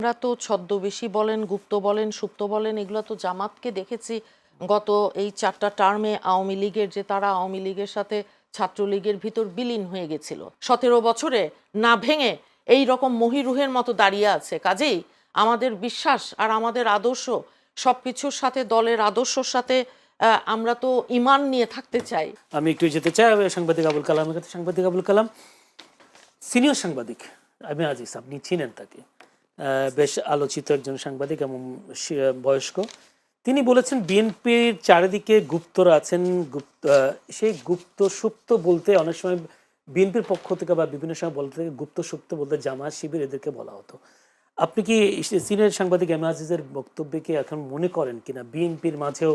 আমরা তো ছদ্মবেশী বলেন, গুপ্ত বলেন, সুপ্ত বলেন, এগুলো তো জামাতকে দেখেছি গত এই ৪টা টার্মে আওয়ামী লীগের, যে তারা আওয়ামী লীগের সাথে ছাত্রলীগের ভিতর বিলীন হয়ে গেছিল। ১৭ বছরে না ভেঙে এই রকম মহিরুহের মতো দাঁড়িয়ে আছে। কাজেই আমাদের বিশ্বাস আর আমাদের আদর্শ সবকিছুর সাথে, দলের আদর্শর সাথে আমরা তো ঈমান নিয়ে থাকতে চাই। আমি একটু যেতে চাই সাংবাদিক আবুল কালামের কাছে। সাংবাদিক আবুল কালাম সিনিয়র সাংবাদিক, আমি আজিজ, আপনি চিনেন তাকে, বেশ আলোচিত একজন সাংবাদিক এবং বয়স্ক। তিনি বলেছেন বিএনপির চারিদিকে গুপ্তরা আছেন। সেই গুপ্ত সুপ্ত বলতে অনেক সময় বিএনপির পক্ষ থেকে বা বিভিন্ন সময় বলতে থেকে গুপ্ত সুপ্ত বলতে জামাত শিবির এদেরকে বলা হতো। আপনি কি সিনিয়র সাংবাদিক এম আজিজের বক্তব্যকে এখন মনে করেন কিনা বিএনপির মাঝেও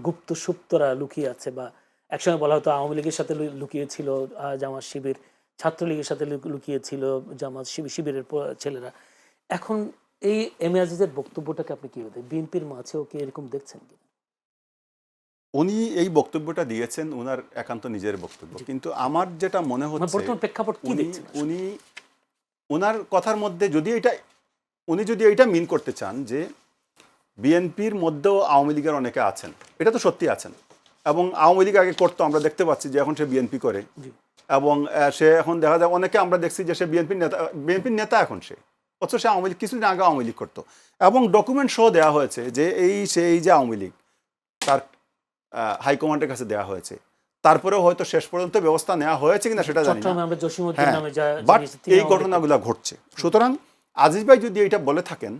গুপ্ত সুপ্তরা লুকিয়ে আছে? বা একসময় বলা হতো আওয়ামী লীগের সাথে লুকিয়ে ছিল জামাত শিবির, ছাত্রলীগের সাথে লুকিয়ে ছিল জামাত শিবিরের ছেলেরা। এখন এই এম আজিজের বক্তব্যটাকে আপনি কি বলতেন? বিএনপির মাঝেও কি এরকম দেখছেন কিনা? উনি এই বক্তব্যটা দিয়েছেন ওনার একান্ত নিজের বক্তব্য, কিন্তু আমার যেটা মনে হচ্ছে বর্তমান প্রেক্ষাপট কি দেখছেন? উনি ওনার কথার মধ্যে উনি যদি এটা মিন করতে চান যে বিএনপির মধ্যেও আওয়ামী লীগের অনেকে আছেন, এটা তো সত্যি আছেন, এবং আওয়ামী লীগ আগে করতো, আমরা দেখতে পাচ্ছি যে এখন সে বিএনপি করে, এবং সে এখন দেখা যায় অনেকে আমরা দেখছি যে সে বিএনপির নেতা এখন সে, অথচ সে আওয়ামী লীগ কিছুদিন আগে আওয়ামী লীগ করতো, এবং ডকুমেন্ট সহ দেওয়া হয়েছে যে সেই যে আওয়ামী লীগ তার হাইকমান্ডের কাছে দেওয়া হয়েছে। তারপরেও হয়তো শেষ পর্যন্ত ব্যবস্থা নেওয়া হয়েছে কিনা সেটা জানি না, বাট এই ঘটনাগুলো ঘটছে। সুতরাং আজিজ ভাই যদি এটা বলে থাকেন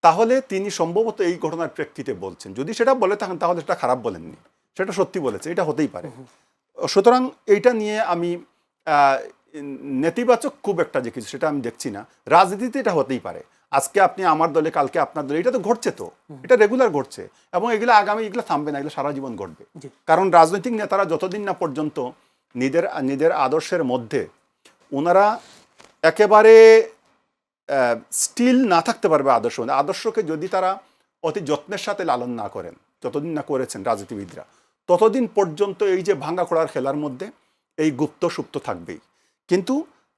তাহলে তিনি সম্ভবত এই ঘটনার প্রেক্ষিতে বলছেন। যদি সেটা বলে থাকেন তাহলে সেটা খারাপ বলেননি, সেটা সত্যি বলেছে, এটা হতেই পারে। সুতরাং এইটা নিয়ে আমি নেতিবাচক খুব একটা যে কিছু সেটা আমি দেখছি না। রাজনীতিতে এটা হতেই পারে, আজকে আপনি আমার দলে, কালকে আপনার দলে, এটা তো ঘটছে, তো এটা রেগুলার ঘটছে, এবং এগুলো আগামী এগুলো থামবে না, এগুলো সারা জীবন ঘটবে। কারণ রাজনৈতিক নেতারা যতদিন না পর্যন্ত নিজের আদর্শের মধ্যে ওনারা একেবারে স্টিল না থাকতে পারবে আদর্শকে যদি তারা অতি যত্নের সাথে লালন না করেন, যতদিন না করেছেন রাজনীতিবিদরা, ততদিন পর্যন্ত এই যে ভাঙ্গা খোড়ার খেলার মধ্যে এই গুপ্ত সুপ্ত থাকবেই। কিন্তু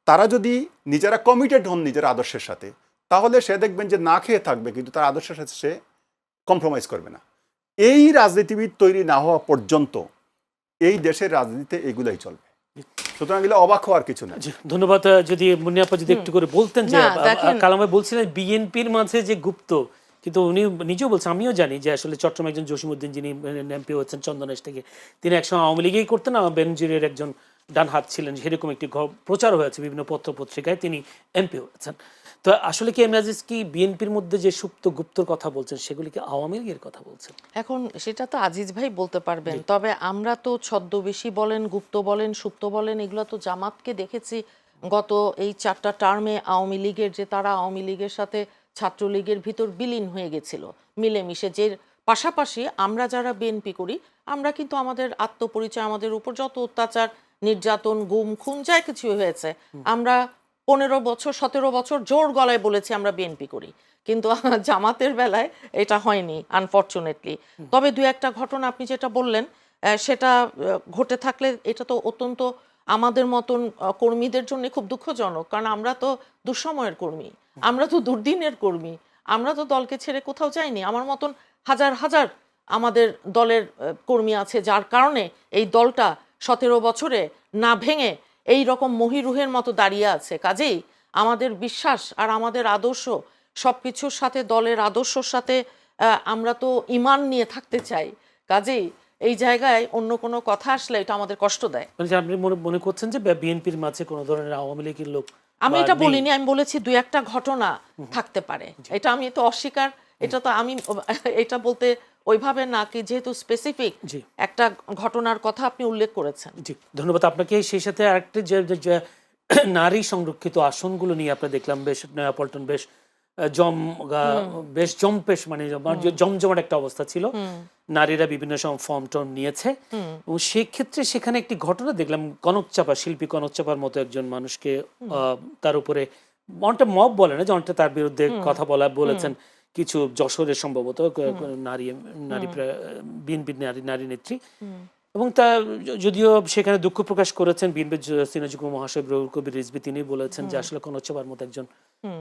তারা যদি নিজেরা কমিটেড হন নিজের আদর্শের সাথে, তাহলে সে দেখবেন যে না খেয়ে থাকবে, কিন্তু তার আদর্শের সাথে সে কম্প্রোমাইজ করবে না। এই রাজনীতিবিদ তৈরি না হওয়া পর্যন্ত এই দেশের রাজনীতিতে এগুলাই চলবে। সুতরাং এগুলো অবাক হওয়ার কিছু না। ধন্যবাদ। যদি মুন্নিয়াপ্পা যদি একটু করে বলতেন যে কালামে বলছিলেন বিএনপির মাঝে যে গুপ্ত, কিন্তু উনি নিজেও বলছেন, আমিও জানি যে আসলে চট্টগ্রাম একজন জসিমউদ্দিন যিনি এমপি হচ্ছেন চন্দনেশ থেকে, তিনি একসময় আওয়ামী লীগেই করতেন, বেনজিরের একজন ডান হাত ছিলেন, সেরকম একটি প্রচার হয়েছে বিভিন্ন পত্র পত্রিকায়, তিনি এমপি হয়েছেন। তো আসলে কি এম আজিজ কি বিএনপির মধ্যে যে সুপ্ত গুপ্তর কথা বলছেন সেগুলি কি আওয়ামী লীগের কথা বলছেন? এখন সেটা তো আজিজ ভাই বলতে পারবেন, তবে আমরা তো ছদ্মবেশী বলেন, গুপ্ত বলেন, সুপ্ত বলেন, এগুলো তো জামাতকে দেখেছি গত এই ৪টা টার্মে আওয়ামী লীগের, যে তারা আওয়ামী লীগের সাথে ছাত্রলীগের ভিতর বিলীন হয়ে গেছিল মিলেমিশে। যে পাশাপাশি আমরা যারা বিএনপি করি, আমরা কিন্তু আমাদের আত্মপরিচয়, আমাদের উপর যত অত্যাচার, নির্যাতন, গুম খুন যাই কিছু হয়েছে, আমরা ১৫ বছর ১৭ বছর জোর গলায় বলেছি আমরা বিএনপি করি। কিন্তু জামাতের বেলায় এটা হয়নি আনফরচুনেটলি। তবে দু একটা ঘটনা আপনি যেটা বললেন সেটা ঘটে থাকলে এটা তো অত্যন্ত আমাদের মতন কর্মীদের জন্য খুব দুঃখজনক, কারণ আমরা তো দুঃসময়ের কর্মী, আমরা তো দুর্দিনের কর্মী, আমরা তো দলকে ছেড়ে কোথাও যাইনি। আমার মতন হাজার হাজার আমাদের দলের কর্মী আছে, যার কারণে এই দলটা ১৭ বছরে না ভেঙে এই রকম মহিরুহের মতো দাঁড়িয়ে আছে। কাজেই আমাদের বিশ্বাস আর আমাদের আদর্শ সবকিছুর সাথে, দলের আদর্শর সাথে আমরা তো ঈমান নিয়ে থাকতে চাই। কাজেই এই জায়গায় অন্য কোনো কথা আসলে এটা আমাদের কষ্ট দেয়। মানে আপনি মনে করছেন যে বিএনপির মাঝে কোনো ধরনের আওয়ামী লীগের লোক? আমি এটা বলিনি, আমি বলেছি দুই একটা ঘটনা থাকতে পারে, এটা আমি তো অস্বীকার, এটা তো আমি এটা বলতে ওইভাবে না, কি যেহেতু স্পেসিফিক একটা ঘটনার কথা আপনি উল্লেখ করেছেন। জি, ধন্যবাদ আপনাকে। সেই সাথে আরেকটি যে নারী সংরক্ষিত আসনগুলো নিয়ে আপনারা দেখলাম বেশ পল্টন বেশ জম্পেশ, মানে জমজমাট একটা অবস্থা ছিল, নারীরা বিভিন্ন সময় ফর্ম টর্ম নিয়েছে, এবং সেক্ষেত্রে সেখানে একটি ঘটনা দেখলাম, কনকচাপা শিল্পী কনকচাপার মতো একজন মানুষকে তার উপরে অনেকটা মব বলে না যে অনেকটা তার বিরুদ্ধে কথা বলেছেন কিছু যশোরের সম্ভবত নারী বিএনপি নারী নেত্রী, এবং তা যদিও সেখানে দুঃখ প্রকাশ করেছেন বিএনপির সিনিয়র যুগ্ম মহাসচিব রুহুল কবির রিজভী, তিনি বলেছেন যে আসলে কনক মতো একজন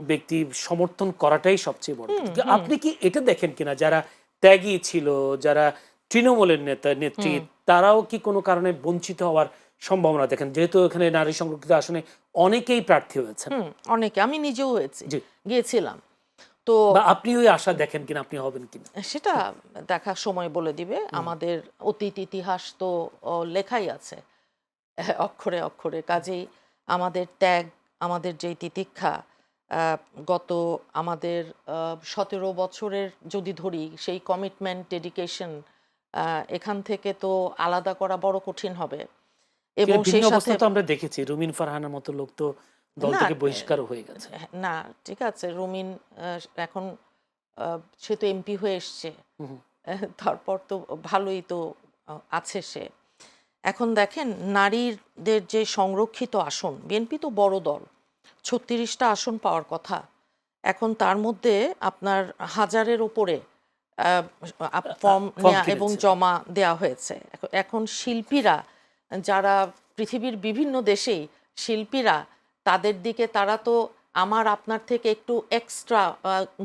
ব্যক্তি সমর্থন করাটাই সবচেয়ে বড় কথা। আপনি কি এটা দেখেন কিনা যারা ত্যাগী ছিল, যারা তৃণমূলের নেত্রী, তারাও কি কোনো কারণে বঞ্চিত হওয়ার সম্ভাবনা দেখেন, যেহেতু এখানে নারী সংরক্ষিত আসনে অনেকেই প্রার্থী হয়েছেন? অনেকে, আমি নিজেও হয়েছি, জি। গিয়েছিলাম। তো বা আপনি ওই আশা দেখেন কিনা আপনি হবেন কিনা? সেটা দেখার সময় বলে দিবে। আমাদের অতীত ইতিহাস তো লেখাই আছে অক্ষরে অক্ষরে। কাজেই আমাদের ত্যাগ, আমাদের যেই তিতিক্ষা, গত আমাদের 17 বছরের যদি ধরি, সেই কমিটমেন্ট, ডেডিকেশন, এখান থেকে তো আলাদা করা বড় কঠিন হবে। এবং সেই ভিন্ন সাথে অবস্থা তো আমরা দেখেছি, রুমিন ফারহানার মতো লোক তো দল না, থেকে বহিষ্কার হয়ে গেছে। না ঠিক আছে, রুমিন এখন সে তো এমপি হয়ে এসছে, তারপর তো ভালোই তো আছে সে। এখন দেখেন, নারীদের যে সংরক্ষিত আসন, বিএনপি তো বড় দল, 36টা আসন পাওয়ার কথা, এখন তার মধ্যে আপনার 1000-এর উপরে ফর্ম নেওয়া এবং কিনেছে। জমা দেওয়া হয়েছে। এখন শিল্পীরা, যারা পৃথিবীর বিভিন্ন দেশেই শিল্পীরা, তাদের দিকে তারা তো আমার আপনার থেকে একটু এক্সট্রা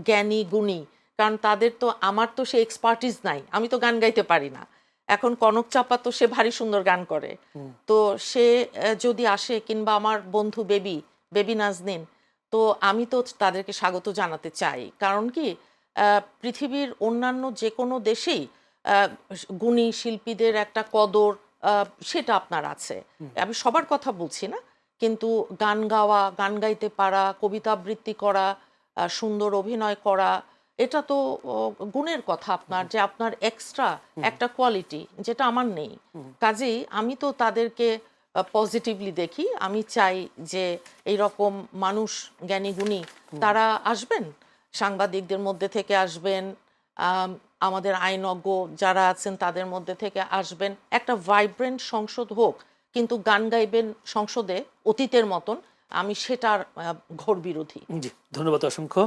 জ্ঞানী গুণী, কারণ তাদের তো, আমার তো সে এক্সপার্টিস নাই, আমি তো গান গাইতে পারি না। এখন কনক চাপা তো সে ভারী সুন্দর গান করে, তো সে যদি আসে, কিংবা আমার বন্ধু বেবি নাজনীন, তো আমি তো তাদেরকে স্বাগত জানাতে চাই। কারণ কি, পৃথিবীর অন্যান্য যে কোনো দেশেই গুণী শিল্পীদের একটা কদর, সেটা আপনার আছে। আমি সবার কথা বলছি না, কিন্তু গান গাওয়া, গান গাইতে পারা, কবিতা আবৃত্তি করা, সুন্দর অভিনয় করা, এটা তো গুণের কথা আপনার, যে আপনার এক্সট্রা একটা কোয়ালিটি যেটা আমার নেই। কাজেই আমি তো তাদেরকে পজিটিভলি দেখি। আমি চাই যে এইরকম মানুষ, জ্ঞানী গুণী, তারা আসবেন, সাংবাদিকদের মধ্যে থেকে আসবেন, আমাদের আইনজ্ঞ যারা আছেন তাদের মধ্যে থেকে আসবেন, একটা ভাইব্রেন্ট সংসদ হোক, কিন্তু গান গাইবেন সংসদে অতীতের মতন, আমি সেটার ঘোর বিরোধী। জি, ধন্যবাদ অসংখ্য।